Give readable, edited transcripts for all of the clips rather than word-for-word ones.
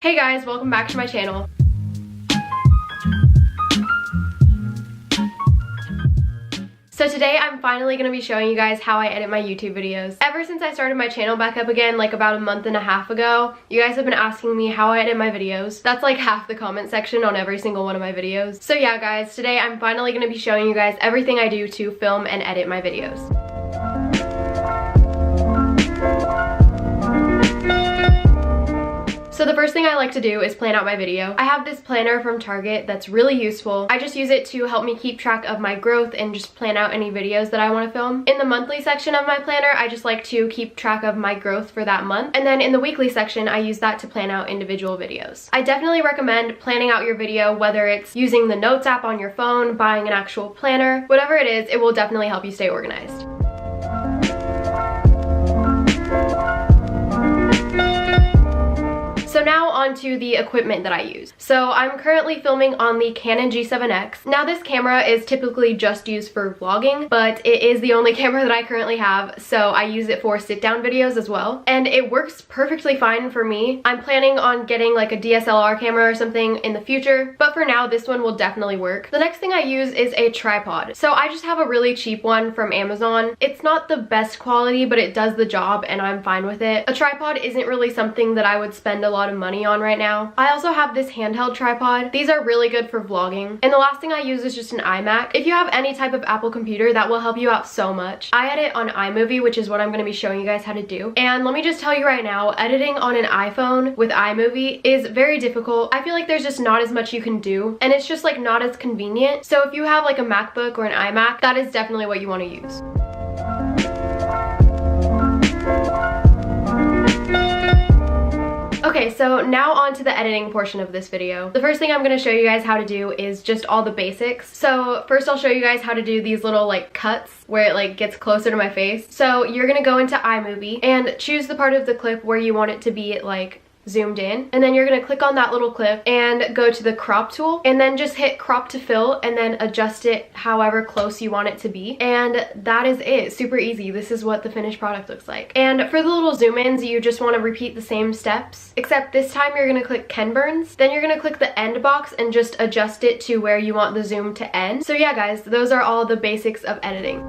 Hey guys, welcome back to my channel. So today I'm finally going to be showing you guys how I edit my YouTube videos. Ever since I started my channel back up again like about a month and a half ago, you guys have been asking me how I edit my videos. That's like half the comment section on every single one of my videos. So yeah guys, today I'm finally going to be showing you guys everything I do to film and edit my videos. So the first thing I like to do is plan out my video. I have this planner from Target that's really useful. I just use it to help me keep track of my growth and just plan out any videos that I want to film. In the monthly section of my planner, I just like to keep track of my growth for that month. And then in the weekly section, I use that to plan out individual videos. I definitely recommend planning out your video, whether it's using the Notes app on your phone, buying an actual planner, whatever it is, it will definitely help you stay organized. So now on to the equipment that I use. So I'm currently filming on the Canon G7X. Now this camera is typically just used for vlogging, but it is the only camera that I currently have, so I use it for sit-down videos as well. And it works perfectly fine for me. I'm planning on getting like a DSLR camera or something in the future, but for now this one will definitely work. The next thing I use is a tripod. So I just have a really cheap one from Amazon. It's not the best quality, but it does the job and I'm fine with it. A tripod isn't really something that I would spend a lot of money on right now. I also have this handheld tripod. These are really good for vlogging. And the last thing I use is just an iMac. If you have any type of Apple computer, that will help you out so much. I edit on Imovie, which is what I'm going to be showing you guys how to do. And let me just tell you right now, editing on an iPhone with iMovie is very difficult. I feel like there's just not as much you can do, and it's just like not as convenient. So if you have like a MacBook or an iMac, that is definitely what you want to use. Okay, so now on to the editing portion of this video. The first thing I'm going to show you guys how to do is just all the basics. So first I'll show you guys how to do these little like cuts where it like gets closer to my face. So you're going to go into iMovie and choose the part of the clip where you want it to be like zoomed in, and then you're going to click on that little clip and go to the crop tool and then just hit crop to fill and then adjust it however close you want it to be, and that is it. Super easy. This is what the finished product looks like. And for the little zoom ins, you just want to repeat the same steps, except this time you're going to click Ken Burns, then you're going to click the end box and just adjust it to where you want the zoom to end. So yeah guys, those are all the basics of editing.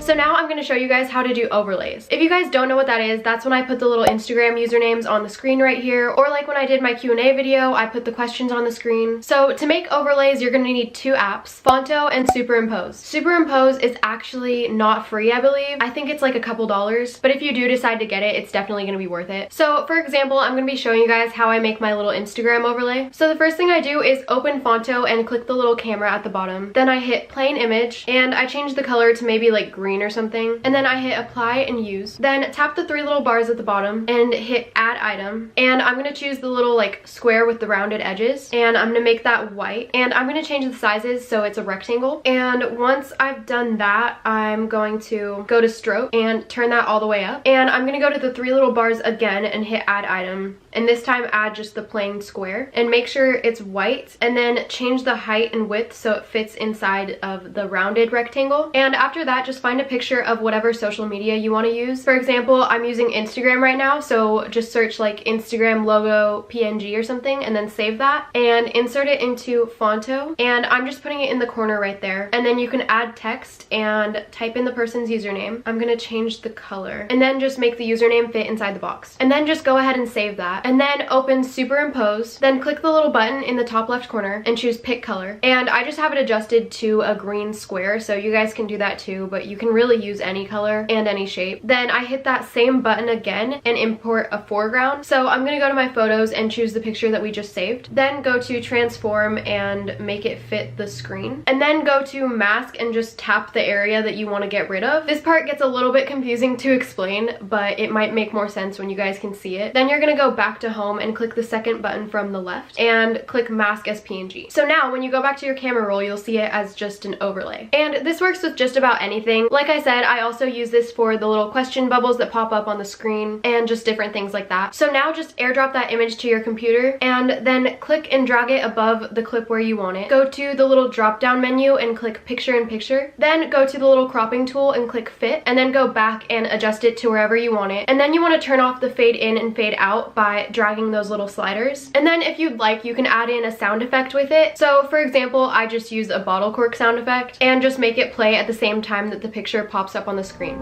So now I'm going to show you guys how to do overlays. If you guys don't know what that is, that's when I put the little Instagram usernames on the screen right here, or like when I did my Q&A video, I put the questions on the screen. So to make overlays, you're going to need two apps, Fonto and Superimpose. Superimpose is actually not free, I believe. I think it's like a couple dollars, but if you do decide to get it, it's definitely going to be worth it. So for example, I'm going to be showing you guys how I make my little Instagram overlay. So the first thing I do is open Fonto and click the little camera at the bottom. Then I hit plain image and I change the color to maybe like green or something, and then I hit apply and use. Then tap the three little bars at the bottom and hit add item, and I'm going to choose the little like square with the rounded edges, and I'm going to make that white, and I'm going to change the sizes so it's a rectangle. And once I've done that, I'm going to go to stroke and turn that all the way up, and I'm going to go to the three little bars again and hit add item, and this time add just the plain square and make sure it's white, and then change the height and width so it fits inside of the rounded rectangle. And after that, just find a picture of whatever social media you want to use. For example, I'm using Instagram right now, so just search like Instagram logo PNG or something and then save that and insert it into Fonto, and I'm just putting it in the corner right there. And then you can add text and type in the person's username. I'm gonna change the color and then just make the username fit inside the box, and then just go ahead and save that, and then open Superimpose, then click the little button in the top left corner and choose pick color, and I just have it adjusted to a green square, so you guys can do that too, but you can really use any color and any shape. Then I hit that same button again and import a foreground. So I'm gonna go to my photos and choose the picture that we just saved, then go to transform and make it fit the screen, and then go to mask and just tap the area that you want to get rid of. This part gets a little bit confusing to explain, but it might make more sense when you guys can see it. Then you're gonna go back back to home and click the second button from the left and click mask as PNG. So now when you go back to your camera roll, you'll see it as just an overlay. And this works with just about anything. Like I said, I also use this for the little question bubbles that pop up on the screen and just different things like that. So now just airdrop that image to your computer and then click and drag it above the clip where you want it. Go to the little drop down menu and click picture in picture. Then go to the little cropping tool and click fit, and then go back and adjust it to wherever you want it. And then you want to turn off the fade in and fade out by dragging those little sliders. And then if you'd like, you can add in a sound effect with it. So for example, I just use a bottle cork sound effect and just make it play at the same time that the picture pops up on the screen.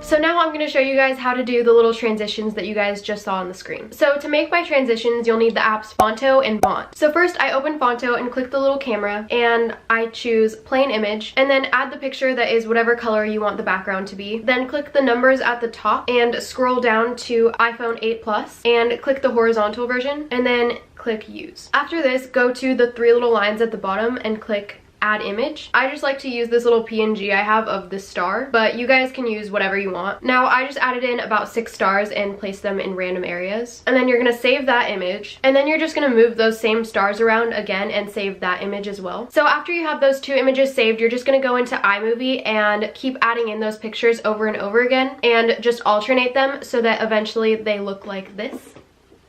So now I'm going to show you guys how to do the little transitions that you guys just saw on the screen. So to make my transitions, you'll need the apps Fonto and Bont. So first I open Fonto and click the little camera and I choose plain image and then add the picture that is whatever color you want the background to be. Then click the numbers at the top and scroll down to iPhone 8 Plus and click the horizontal version and then click use. After this, go to the three little lines at the bottom and click add image. I just like to use this little PNG I have of this star, but you guys can use whatever you want. Now I just added in about 6 stars and placed them in random areas. And then you're gonna save that image. And then you're just gonna move those same stars around again and save that image as well. So after you have those 2 images saved, you're just gonna go into iMovie and keep adding in those pictures over and over again and just alternate them so that eventually they look like this.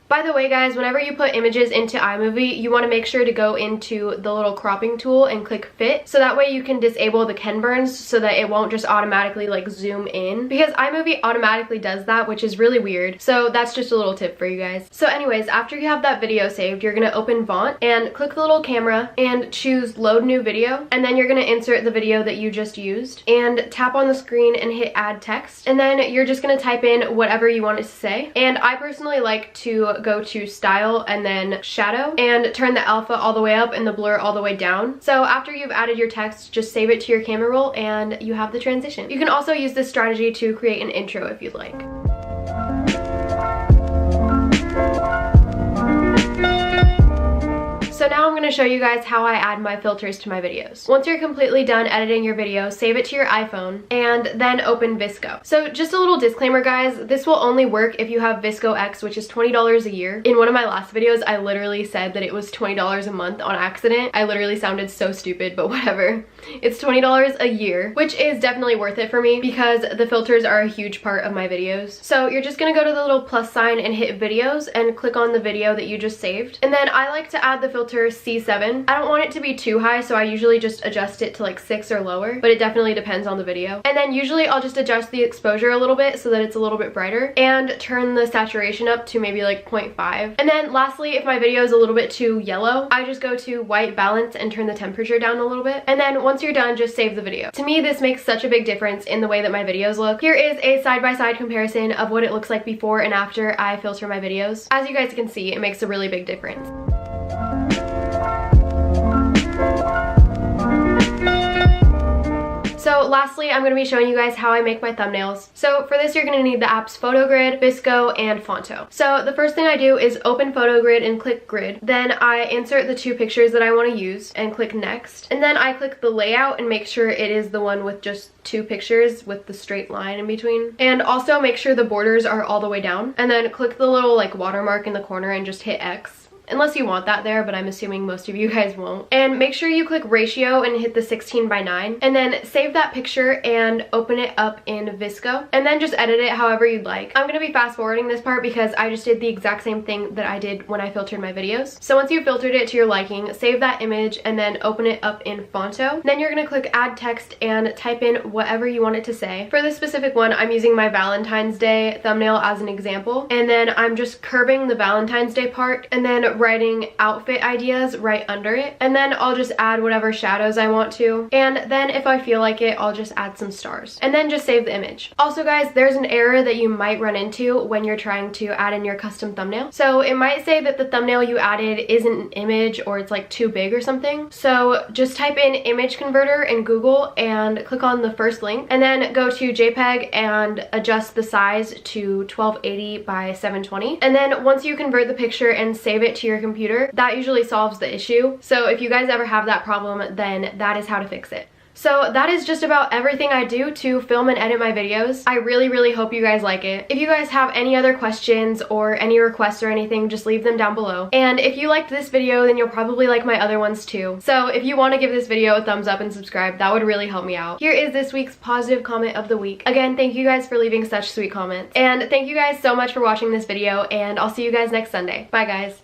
By the way guys, whenever you put images into iMovie, you want to make sure to go into the little cropping tool and click fit, so that way you can disable the Ken burns so that it won't just automatically like zoom in, because iMovie automatically does that, which is really weird. So that's just a little tip for you guys. So anyways, after you have that video saved, you're going to open Bont and click the little camera and choose load new video, and then you're going to insert the video that you just used and tap on the screen and hit add text, and then you're just going to type in whatever you want it to say. And I personally like to go to style and then shadow and turn the alpha all the way up and the blur all the way down. So after you've added your text, just save it to your camera roll and you have the transition. You can also use this strategy to create an intro if you'd like. So now I'm going to show you guys how I add my filters to my videos. Once you're completely done editing your video, save it to your iPhone and then open VSCO. So just a little disclaimer guys, this will only work if you have VSCO X, which is $20 a year. In one of my last videos, I literally said that it was $20 a month on accident. I literally sounded so stupid, but whatever. It's $20 a year, which is definitely worth it for me because the filters are a huge part of my videos. So you're just going to go to the little plus sign and hit videos and click on the video that you just saved. And then I like to add the filter C7. I don't want it to be too high, so I usually just adjust it to like 6 or lower, but it definitely depends on the video. And then usually I'll just adjust the exposure a little bit so that it's a little bit brighter and turn the saturation up to maybe like 0.5. And then lastly, if my video is a little bit too yellow, I just go to white balance and turn the temperature down a little bit. And then once you're done, just save the video. To me, this makes such a big difference in the way that my videos look. Here is a side-by-side comparison of what it looks like before and after I filter my videos. As you guys can see, it makes a really big difference. So lastly, I'm going to be showing you guys how I make my thumbnails. So for this, you're going to need the apps PhotoGrid, VSCO, and Fonto. So the first thing I do is open PhotoGrid and click Grid. Then I insert the 2 pictures that I want to use and click Next. And then I click the layout and make sure it is the one with just 2 pictures with the straight line in between. And also make sure the borders are all the way down. And then click the little like watermark in the corner and just hit X. Unless you want that there, but I'm assuming most of you guys won't. And make sure you click ratio and hit the 16:9 and then save that picture and open it up in VSCO and then just edit it however you'd like. I'm gonna be fast forwarding this part because I just did the exact same thing that I did when I filtered my videos. So once you've filtered it to your liking, save that image and then open it up in Fonto. Then you're gonna click add text and type in whatever you want it to say. For this specific one, I'm using my Valentine's Day thumbnail as an example, and then I'm just curving the Valentine's Day part and then writing outfit ideas right under it, and then I'll just add whatever shadows I want to, and then if I feel like it, I'll just add some stars and then just save the image. Also guys, there's an error that you might run into when you're trying to add in your custom thumbnail. So it might say that the thumbnail you added isn't an image or it's like too big or something. So just type in image converter in Google and click on the first link and then go to JPEG and adjust the size to 1280 by 720, and then once you convert the picture and save it to your computer, that usually solves the issue. So if you guys ever have that problem, then that is how to fix it. So that is just about everything I do to film and edit my videos. I really hope you guys like it. If you guys have any other questions or any requests or anything, just leave them down below. And if you liked this video, then you'll probably like my other ones too. So if you want to give this video a thumbs up and subscribe, that would really help me out. Here is this week's positive comment of the week. Again, thank you guys for leaving such sweet comments. And thank you guys so much for watching this video, and I'll see you guys next Sunday. Bye guys.